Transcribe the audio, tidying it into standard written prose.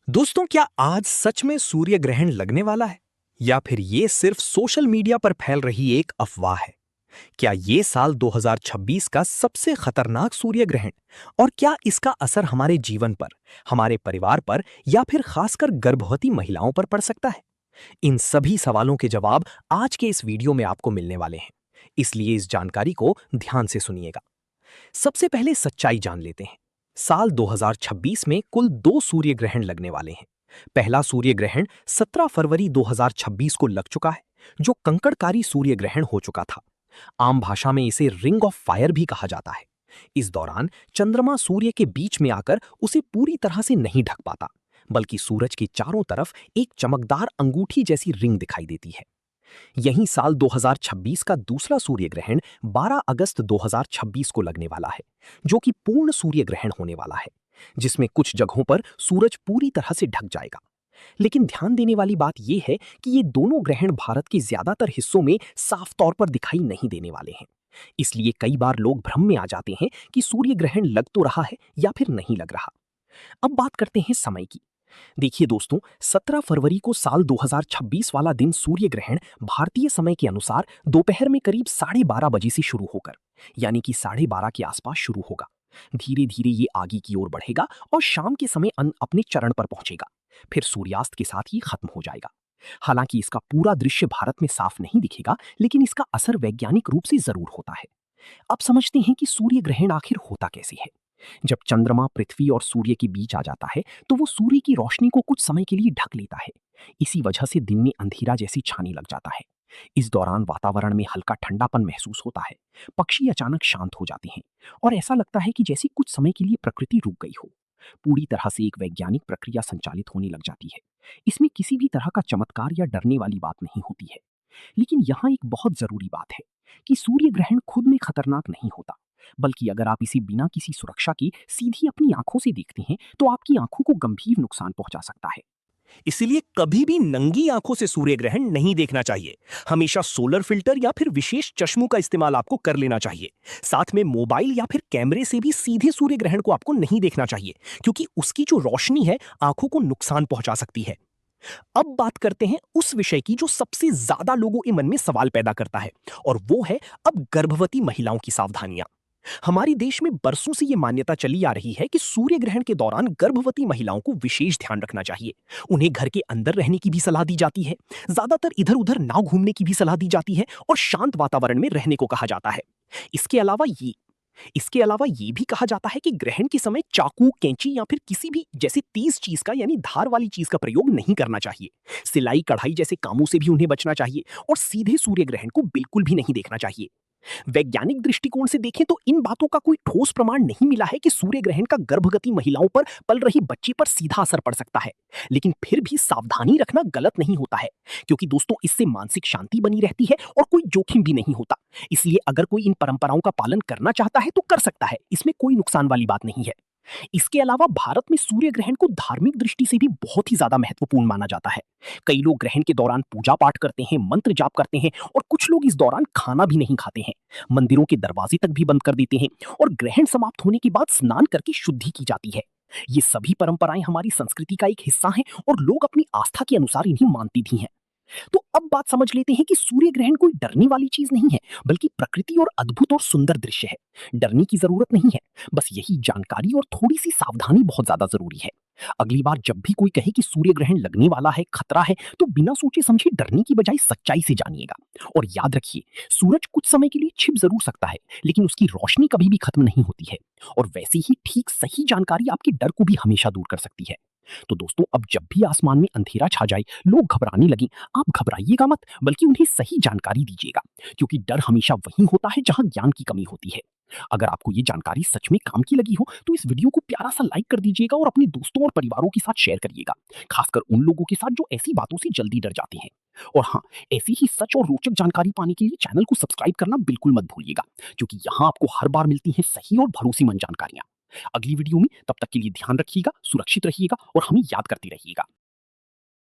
दोस्तों, क्या आज सच में सूर्य ग्रहण लगने वाला है या फिर ये सिर्फ सोशल मीडिया पर फैल रही एक अफवाह है? क्या ये साल 2026 का सबसे खतरनाक सूर्य ग्रहण और क्या इसका असर हमारे जीवन पर, हमारे परिवार पर या फिर खासकर गर्भवती महिलाओं पर पड़ सकता है? इन सभी सवालों के जवाब आज के इस वीडियो में आपको मिलने वाले हैं। इसलिए इस जानकारी को ध्यान से सुनिएगा। सबसे पहले सच्चाई जान लेते हैं। साल 2026 में कुल 2 सूर्य ग्रहण लगने वाले हैं। पहला सूर्य ग्रहण 17 फरवरी 2026 को लग चुका है, जो कंकड़कारी सूर्य ग्रहण हो चुका था। आम भाषा में इसे रिंग ऑफ फायर भी कहा जाता है। इस दौरान चंद्रमा सूर्य के बीच में आकर उसे पूरी तरह से नहीं ढक पाता, बल्कि सूरज के चारों तरफ एक चमकदार अंगूठी जैसी रिंग दिखाई देती है। यही साल 2026 का दूसरा सूर्य ग्रहण 12 अगस्त 2026 को लगने वाला है, जो कि पूर्ण सूर्य ग्रहण होने वाला है, जिसमें कुछ जगहों पर सूरज पूरी तरह से ढक जाएगा। लेकिन ध्यान देने वाली बात यह है कि ये दोनों ग्रहण भारत के ज्यादातर हिस्सों में साफ तौर पर दिखाई नहीं देने वाले हैं। इसलिए कई बार लोग भ्रम में आ जाते हैं कि सूर्य ग्रहण लग तो रहा है या फिर नहीं लग रहा। अब बात करते हैं समय की। देखिए दोस्तों, 17 फरवरी को साल 2026 वाला दिन सूर्य ग्रहण भारतीय समय के अनुसार दोपहर में करीब 12:30 बजे से शुरू होकर, यानी कि 12:30 के आसपास शुरू होगा। धीरे धीरे ये आगे की ओर बढ़ेगा और शाम के समय अपने चरण पर पहुंचेगा। फिर सूर्यास्त के साथ ये खत्म हो जाएगा। हालांकि इसका पूरा दृश्य भारत में साफ नहीं दिखेगा, लेकिन इसका असर वैज्ञानिक रूप से जरूर होता है। अब समझते हैं कि सूर्य ग्रहण आखिर होता कैसे है। जब चंद्रमा पृथ्वी और सूर्य के बीच आ जाता है, तो वो सूर्य की रोशनी को कुछ समय के लिए ढक लेता है। इसी वजह से दिन में अंधेरा जैसी छाने लग जाता है। इस दौरान वातावरण में हल्का ठंडापन महसूस होता है। पक्षी अचानक शांत हो जाते हैं और ऐसा लगता है कि जैसे कुछ समय के लिए प्रकृति रुक गई हो। पूरी तरह से एक वैज्ञानिक प्रक्रिया संचालित होने लग जाती है। इसमें किसी भी तरह का चमत्कार या डरने वाली बात नहीं होती है। लेकिन यहाँ एक बहुत जरूरी बात है कि सूर्य ग्रहण खुद में खतरनाक नहीं होता, बल्कि अगर आप इसे बिना किसी सुरक्षा की सीधी अपनी आंखों से देखते हैं, तो आपकी आंखों को गंभीर नुकसान पहुंचा सकता है। इसीलिए कभी भी नंगी आंखों से सूर्य ग्रहण नहीं देखना चाहिए। हमेशा सोलर फिल्टर या फिर विशेष चश्मों का इस्तेमाल आपको कर लेना चाहिए। साथ में मोबाइल या फिर कैमरे से भी सीधे सूर्य ग्रहण को आपको नहीं देखना चाहिए, क्योंकि उसकी जो रोशनी है आंखों को नुकसान पहुंचा सकती है। अब बात करते हैं उस विषय की जो सबसे ज्यादा लोगों के मन में सवाल पैदा करता है, और वो है अब गर्भवती महिलाओं की सावधानियां। हमारे देश में बरसों से यह मान्यता चली आ रही है कि सूर्य ग्रहण के दौरान गर्भवती महिलाओं को विशेष ध्यान रखना चाहिए। उन्हें घर के अंदर रहने की भी सलाह दी जाती है, ज्यादातर इधर उधर ना घूमने की भी सलाह दी जाती है और शांत वातावरण में रहने को कहा जाता है। इसके अलावा ये इसके अलावा ये भी कहा जाता है कि ग्रहण के समय चाकू, कैंची या फिर किसी भी जैसे तेज चीज का यानी धार वाली चीज का प्रयोग नहीं करना चाहिए। सिलाई कढ़ाई जैसे कामों से भी उन्हें बचना चाहिए और सीधे सूर्य ग्रहण को बिल्कुल भी नहीं देखना चाहिए। वैज्ञानिक दृष्टिकोण से देखें तो इन बातों का कोई ठोस प्रमाण नहीं मिला है कि सूर्य ग्रहण का गर्भवती महिलाओं पर पल रही बच्ची पर सीधा असर पड़ सकता है। लेकिन फिर भी सावधानी रखना गलत नहीं होता है, क्योंकि दोस्तों इससे मानसिक शांति बनी रहती है और कोई जोखिम भी नहीं होता। इसलिए अगर कोई इन परंपराओं का पालन करना चाहता है तो कर सकता है, इसमें कोई नुकसान वाली बात नहीं है। इसके अलावा भारत में सूर्य ग्रहण को धार्मिक दृष्टि से भी बहुत ही ज्यादा महत्वपूर्ण माना जाता है। कई लोग ग्रहण के दौरान पूजा पाठ करते हैं, मंत्र जाप करते हैं और कुछ लोग इस दौरान खाना भी नहीं खाते हैं। मंदिरों के दरवाजे तक भी बंद कर देते हैं और ग्रहण समाप्त होने के बाद स्नान करके शुद्धि की जाती है। ये सभी परंपराएं हमारी संस्कृति का एक हिस्सा हैं और लोग अपनी आस्था के अनुसार इन्हें मानती भी हैं। तो अब बात समझ लेते हैं कि सूर्य ग्रहण कोई डरने वाली चीज नहीं है, बल्कि प्रकृति और अद्भुत और सुंदर दृश्य है। डरने की जरूरत नहीं है, बस यही जानकारी और थोड़ी सी सावधानी बहुत ज्यादा जरूरी है। अगली बार जब भी कोई कहे कि सूर्य ग्रहण लगने वाला है, खतरा है, तो बिना सोचे समझे डरने की बजाय सच्चाई से जानिएगा। और याद रखिए, सूरज कुछ समय के लिए छिप जरूर सकता है, लेकिन उसकी रोशनी कभी भी खत्म नहीं होती है। और वैसे ही ठीक सही जानकारी आपके डर को भी हमेशा दूर कर सकती है। तो दोस्तों, अब जब भी आसमान में अंधेरा छा जाए, लोग घबराने लगे, आप घबराइएगा मत, बल्कि उन्हें सही जानकारी दीजिएगा, क्योंकि डर हमेशा वहीं होता है जहां ज्ञान की कमी होती है। अगर आपको ये जानकारी सच में काम की लगी हो, तो इस वीडियो को प्यारा सा लाइक कर दीजिएगा और अपने दोस्तों और परिवारों के साथ शेयर करिएगा, खासकर उन लोगों के साथ जो ऐसी बातों से जल्दी डर जाते हैं। और हाँ, ऐसी ही सच और रोचक जानकारी पाने के लिए चैनल को सब्सक्राइब करना बिल्कुल मत भूलिएगा, क्योंकि यहाँ आपको हर बार मिलती हैं सही और भरोसेमंद जानकारियां। अगली वीडियो में, तब तक के लिए ध्यान रखिएगा, सुरक्षित रहिएगा और हमें याद करते रहिएगा।